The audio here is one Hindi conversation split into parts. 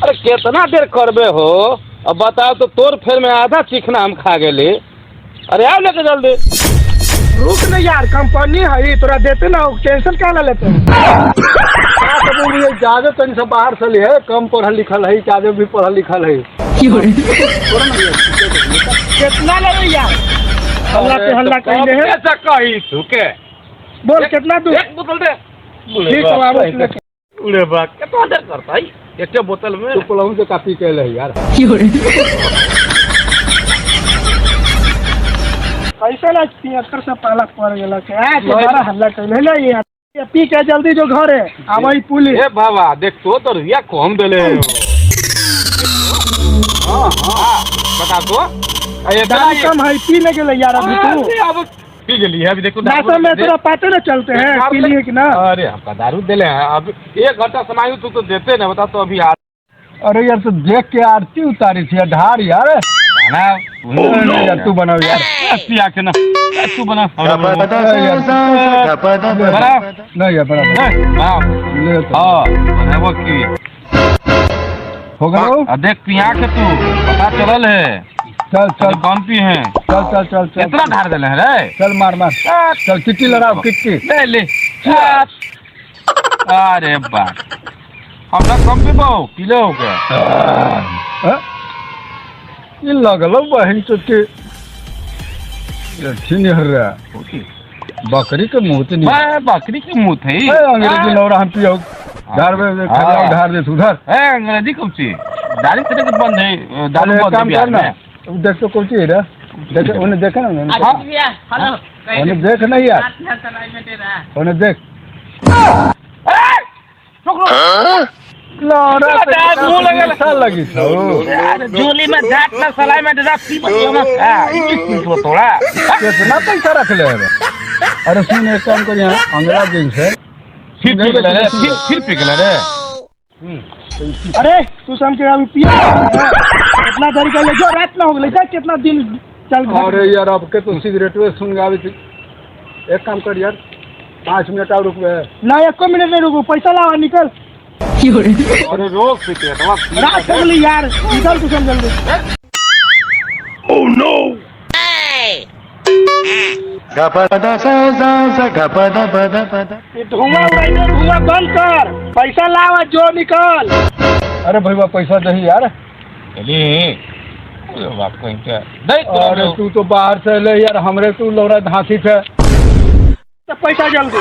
अरे कितना देर करबे हो? अब बताओ तो तोर फेर में आधा चिकना हम खा गेली। अरे आओ लेके जल्दी। रुक न यार, कंपनी है तोरा देते ना, टेंशन क्या लेते ज्यादा तनी से बाहर से लिए कम पढ़ल लिखल है, ज्यादा भी पढ़ल लिखल है। कितना ले यार? हल्ला पे हल्ला कहीं है। कैसा कही तू के? बोल कितना दूर? एक बोतल दे। ठीक है बाबू लेके। उड़े बा कितना देर करता है एक बोतल में? तू पलहू से काफी कहले है यार। कैसा ना 73 से पाला पड़ गेला के आज बड़ा हल्ला कइले ले यार। पी के जल्दी जो घर है आवई पुलिस। ए बाबा देख तो रुपया कम देले। हां हां बता तो। ये दारू कम है पी ले गेले यार अभी तू। अब पी गेली है अभी देखो। दारू में तोरा पाते ना चलते हैं पी लिए कि ना? अरे हमका दारू देले हैं अब 1 घंटा समय तू तो देते ना, बता तो अभी आ। अरे यार तो देख के आरती उतारी थी ढार यार। बना तू बनाओ यार। पिया के ना तू बना। नहीं यार बना हाँ वो की हो गया। देख पिया के तू पता चलल है। चल चल कौन पी है? चल चल चल चल कितना ढार देले हैं रे? चल मार मार चल किट्टी लड़ाओ किट्टी ले ले। अरे बा हमरा कम पी बहु किलो हो गया। ये लगलो बहन चुटकी ठीक हर रहा बकरी के मुंह तो नहीं। बकरी के मुंह थे अंग्रेजी लौड़ा हम पियो धार में धार दे उधर है अंग्रेजी कौन सी दाढ़ी तरह के बंद है। दारू काम करना देख तो कौन चीज है देख उन्हें देखा ना उन्हें देख नहीं यार उन्हें देख लगी झोली में जाट ना सलाई में जा पी मत थोड़ा कितना पैसा रख ले। अरे सुन एक काम कर यहाँ अंग्रेज दिन से फिर पिघला रे। अरे तू सम के अभी पिया इतना देर के ले जो रात ना हो गई जा कितना दिन चल। अरे यार अब के तो सिगरेट में सुन गावे थी। एक काम कर यार 5 मिनट और रुक ना 1 मिनट नहीं रुको पैसा लावा निकल। अरे रोक सिगरेट रात हो गई यार निकल तू चल जल्दी। ओह नो धुआं बंद कर पैसा लावा जो निकल। अरे भैया पैसा दही यार। अरे तू तो बाहर से ले यार हमरे तू लौड़ा धांसी थे तो पैसा जल्दी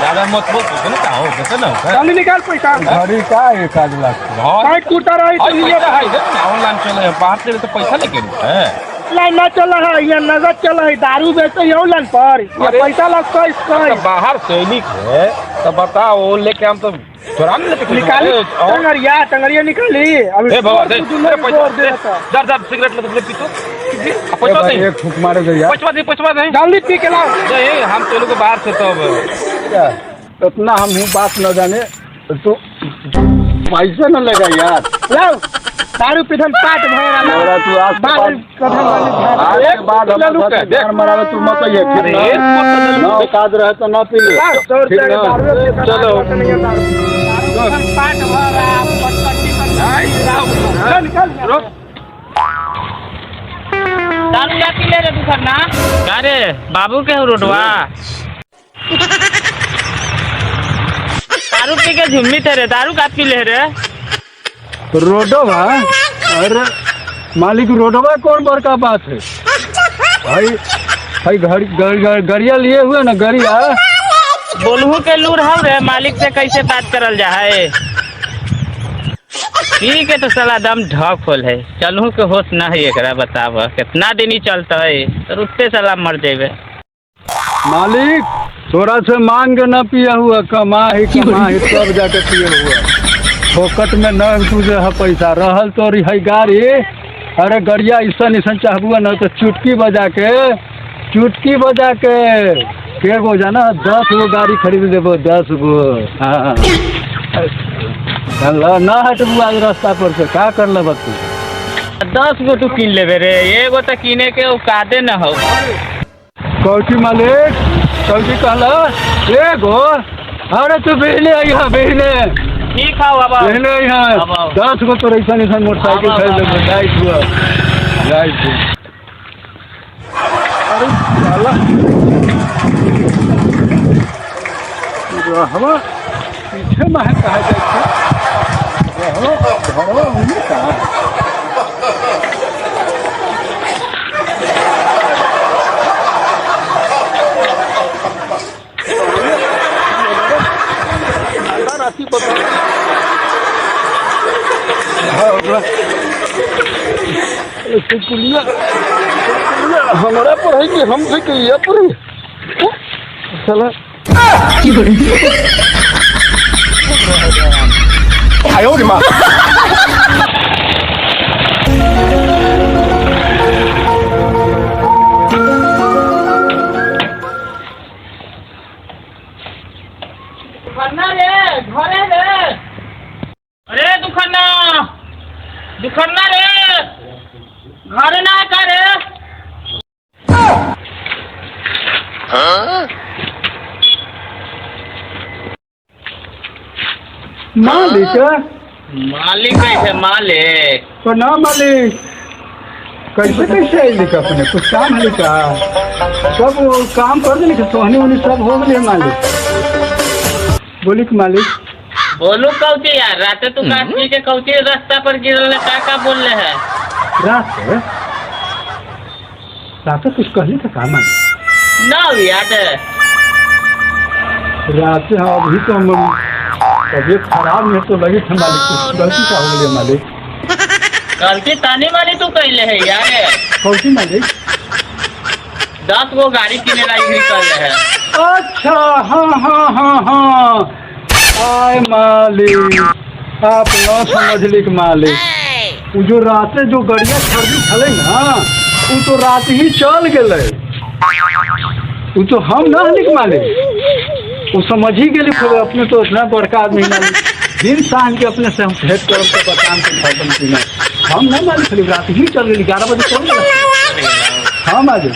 ज्यादा मत बोल का हो कैसे ना जल्दी निकाल पैसा। घड़ी का 1 लाख साइड कुर्ता रही तो ये ऑनलाइन चले बाहर से तो पैसा लेके है लाइन ना चल रहा है, यहाँ नगद चल रहा है, दारू बेचते ही ऑनलाइन पर ये पैसा लगता है इसका। बाहर सैनिक है तो बताओ लेके हम तो चुरा लेके निकाली टंगरिया निकाली अभी सिगरेट ले पीछो एक फूक मारे गए यार। पचवा दे जल्दी पी के लाओ। हम तो लोग बाहर से तो उतना हम बात न जाने तो पैसा न लगा यार। लाओ दारू पीधन पाट भरा तू आज मरा तू मत ये काज रहे तो न पी चलो पाट भरा दारू जा पी ले रे तू ना अरे बाबू के रोडवा दारू पी के झुम्मी थे रे दारू का पी ले रे रोडवा। अरे मालिक रोडवा कौन बड़का बात है भाई भाई गड़िया लिए हुए ना गड़िया बोलहू के लूर हम रे मालिक से कैसे बात करल जा है। ठीक है तो साला दम ढक होल है चलहू के होश ना है एकरा बताव कितना दिन ही चलता है रुकते साला मर जेबे। मालिक थोड़ा से मांग के न पिया हुआ कमा ही तब जाके पिए हुआ फोकट में न तुझे है पैसा रहल तो है गाड़ी। अरे गड़िया ऐसा चाहबुआ न तो चुटकी बजा के गो जाना 10 गो गाड़ी खरीद देबो 10 गो। हाँ न हटबू आज रास्ता पर से का कर ले तू 10 गो तू किन लेबे रे एगो तो किने के औकाते न हो। कौची मालिक कौची कहला एगो। अरे तू बेहने आई बेहने ठीक है अब ले ले यहाँ अब आओ। 10 गो तो ऐसा मोटरसाइकिल अब खरीद लेंगे लाइट हुआ लाइट हुआ। अरे साला रहवा पीछे में है कहा जाए रहवा घरवा होने कहा राशि बता हमारा पर है कि हमसे कहिए पर चला आयो रे माँ दुकाना रे घरे रे अरे दुकाना दुकाना रे घरे ना है का रे मालिक मालिक कैसे मालिक तो ना मालिक कैसे कैसे आइली का अपने कुछ काम है का सब काम कर देली का सोहनी उनी सब हो गए मालिक बोली कि मालिक बोलू कौची यार रात तू काशी के कौची रास्ता पर गिरल का बोल रहे है रात रात कुछ कहली का काम मालिक ना याद रात से हाँ अभी तो हम तबियत खराब है तो लगी था मालिक कुछ गलती का हो गई मालिक गलती तानी वाली तू कैले है यार कौन सी मालिक 10 गो गाड़ी किने लाई कर रहे है अच्छा हाँ हाँ हाँ हाँ आय मालिक आप न समझ लिख मालिक वो जो रात जो गड़िया खरीदी छले ना वो तो रात ही चल गए वो तो हम ना लिख मालिक वो समझ ही गए फिर अपने तो इतना बड़का आदमी मालिक दिन शाम के अपने से हम भेंट कर बतान के खत्म की हम ना मालिक रात ही चल गई 11 बजे चल गए हाँ मालिक